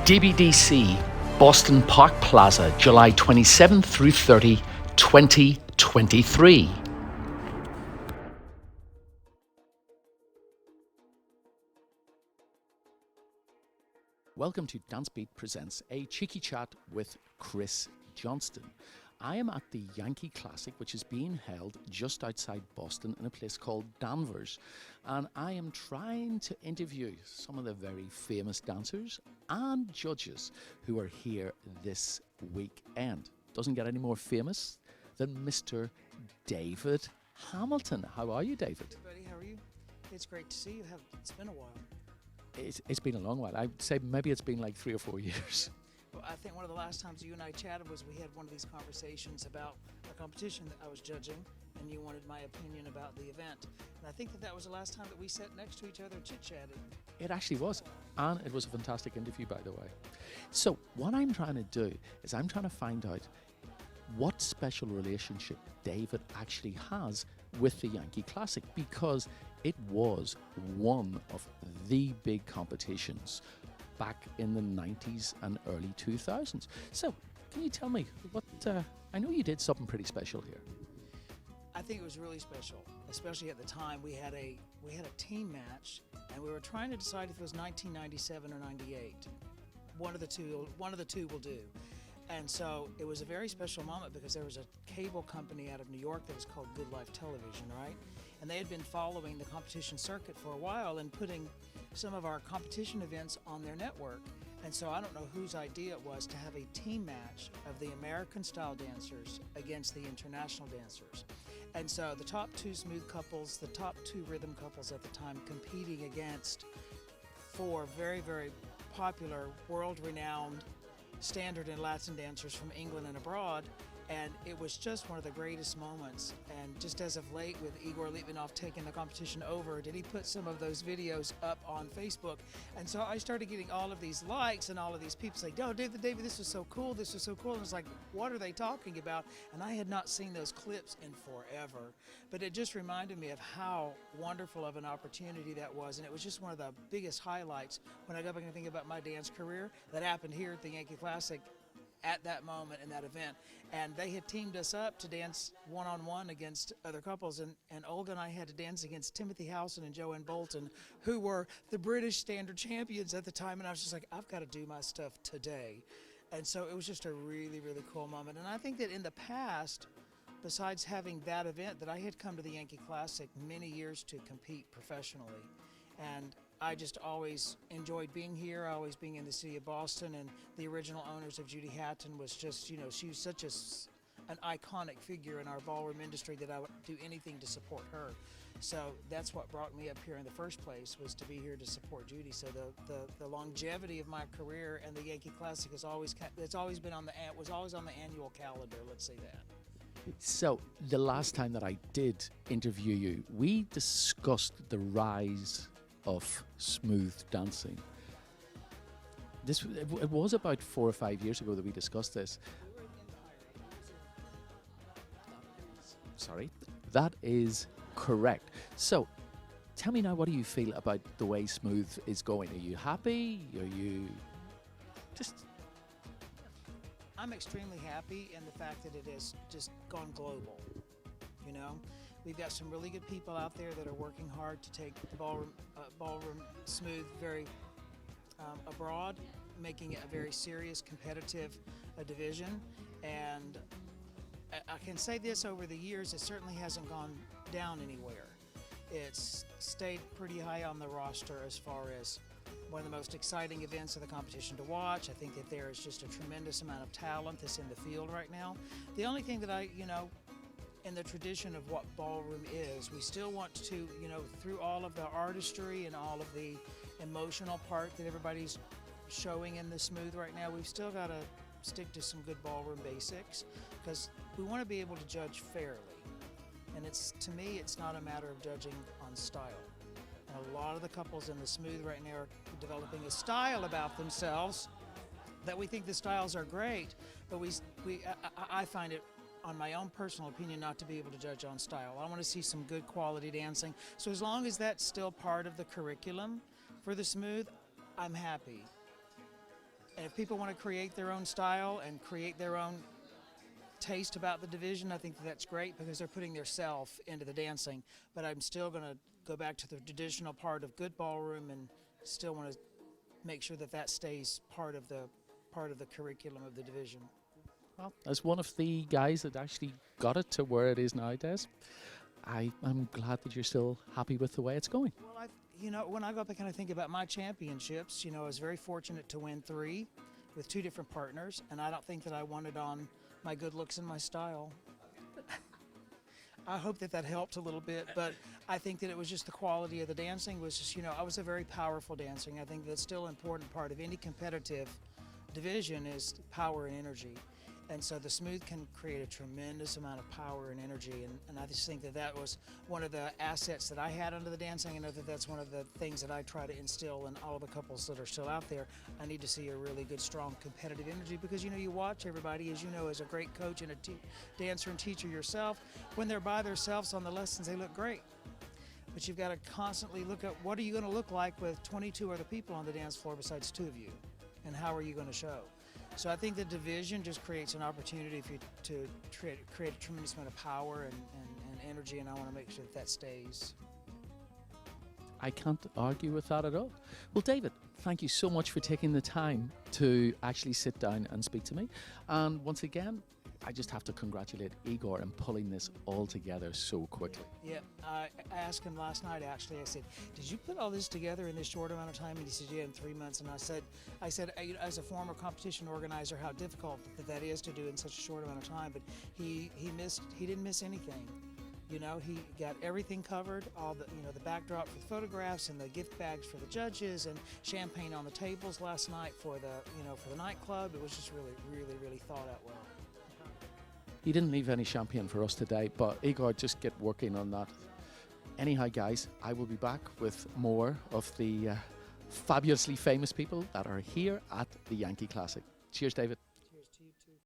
DBDC, Boston Park Plaza, July 27th through 30, 2023. Welcome to DanceBeat presents a cheeky chat with Chris Johnston. I am at the Yankee Classic, which is being held just outside Boston in a place called Danvers. And I am trying to interview some of the very famous dancers and judges who are here this weekend. Doesn't get any more famous than Mr. David Hamilton. How are you, David? Hey, buddy, how are you? It's great to see you. It's been a while. It's been a long while. I'd say maybe it's been like 3 or 4 years. Well, I think one of the last times you and I chatted was we had one of these conversations about a competition that I was judging, and you wanted my opinion about the event. And I think that was the last time that we sat next to each other chit-chatting. It actually was, and it was a fantastic interview, by the way. So what I'm trying to do is I'm trying to find out what special relationship David actually has with the Yankee Classic, because it was one of the big competitions back in the 90s and early 2000s. So, can you tell me what, I know you did something pretty special here. I think it was really special, especially at the time. We had a team match, and we were trying to decide if it was 1997 or 98. One of the two will do. And so it was a very special moment because there was a cable company out of New York that was called Good Life Television, right? And they had been following the competition circuit for a while and putting some of our competition events on their network. And so I don't know whose idea it was to have a team match of the American style dancers against the international dancers. And so the top 2 smooth couples, the top 2 rhythm couples at the time competing against 4 very, very popular, world-renowned standard and Latin dancers from England and abroad. And it was just one of the greatest moments. And just as of late, with Igor Litvinov taking the competition over, did he put some of those videos up on Facebook? And so I started getting all of these likes and all of these people saying, "Oh, David, this was so cool, this was so cool." And it's like, what are they talking about? And I had not seen those clips in forever. But it just reminded me of how wonderful of an opportunity that was. And it was just one of the biggest highlights when I go back and think about my dance career that happened here at the Yankee Classic at that moment in that event. And they had teamed us up to dance one-on-one against other couples, and Olga and I had to dance against Timothy Howson and Joanne Bolton, who were the British standard champions at the time. And I was just like, I've got to do my stuff today. And so it was just a really, really cool moment. And I think that in the past, besides having that event, that I had come to the Yankee Classic many years to compete professionally. And I just always enjoyed being here, always being in the city of Boston, and the original owners of Judy Hatton was just, she was such an iconic figure in our ballroom industry that I would do anything to support her. So that's what brought me up here in the first place, was to be here to support Judy. So the longevity of my career and the Yankee Classic was always on the annual calendar, let's say that. So the last time that I did interview you, we discussed the rise of smooth dancing. It was about 4 or 5 years ago that we discussed this. Sorry, that is correct. So tell me now, what do you feel about the way smooth is going? Are you happy? Are you just... I'm extremely happy in the fact that it has just gone global. We've got some really good people out there that are working hard to take the ballroom smooth very abroad, making it a very serious, competitive division. And I can say this, over the years, it certainly hasn't gone down anywhere. It's stayed pretty high on the roster as far as one of the most exciting events of the competition to watch. I think that there is just a tremendous amount of talent that's in the field right now. The only thing that in the tradition of what ballroom is, we still want to, through all of the artistry and all of the emotional part that everybody's showing in the smooth right now, we've still got to stick to some good ballroom basics, because we want to be able to judge fairly. And to me, it's not a matter of judging on style. And a lot of the couples in the smooth right now are developing a style about themselves that we think the styles are great, but I find it, on my own personal opinion, not to be able to judge on style. I want to see some good quality dancing. So as long as that's still part of the curriculum for the smooth, I'm happy. And if people want to create their own style and create their own taste about the division, I think that's great because they're putting their self into the dancing. But I'm still going to go back to the traditional part of good ballroom and still want to make sure that that stays part of the curriculum of the division. Well, as one of the guys that actually got it to where it is nowadays, I'm glad that you're still happy with the way it's going. Well, when I go up and kind of think about my championships, I was very fortunate to win 3 with 2 different partners, and I don't think that I won it on my good looks and my style. I hope that helped a little bit, but I think that it was just the quality of the dancing was just, I was a very powerful dancing. I think that's still an important part of any competitive division is power and energy. And so the smooth can create a tremendous amount of power and energy, and I just think that was one of the assets that I had under the dancing. I know that that's one of the things that I try to instill in all the couples that are still out there. I need to see a really good, strong, competitive energy because, you watch everybody, as as a great coach and a dancer and teacher yourself, when they're by themselves on the lessons, they look great. But you've got to constantly look at what are you going to look like with 22 other people on the dance floor besides 2 of you, and how are you going to show? So I think the division just creates an opportunity for you to create a tremendous amount of power and energy, and I want to make sure that stays. I can't argue with that at all. Well, David, thank you so much for taking the time to actually sit down and speak to me. And once again, I just have to congratulate Igor in pulling this all together so quickly. Yeah, I asked him last night, actually. I said, did you put all this together in this short amount of time? And he said, yeah, in 3 months. And I said, as a former competition organizer, how difficult that is to do in such a short amount of time. But he didn't miss anything. He got everything covered, all the backdrop for the photographs and the gift bags for the judges and champagne on the tables last night for the nightclub. It was just really, really, really thought out well. He didn't leave any champagne for us today, but Igor, just get working on that. Anyhow, guys, I will be back with more of the fabulously famous people that are here at the Yankee Classic. Cheers, David.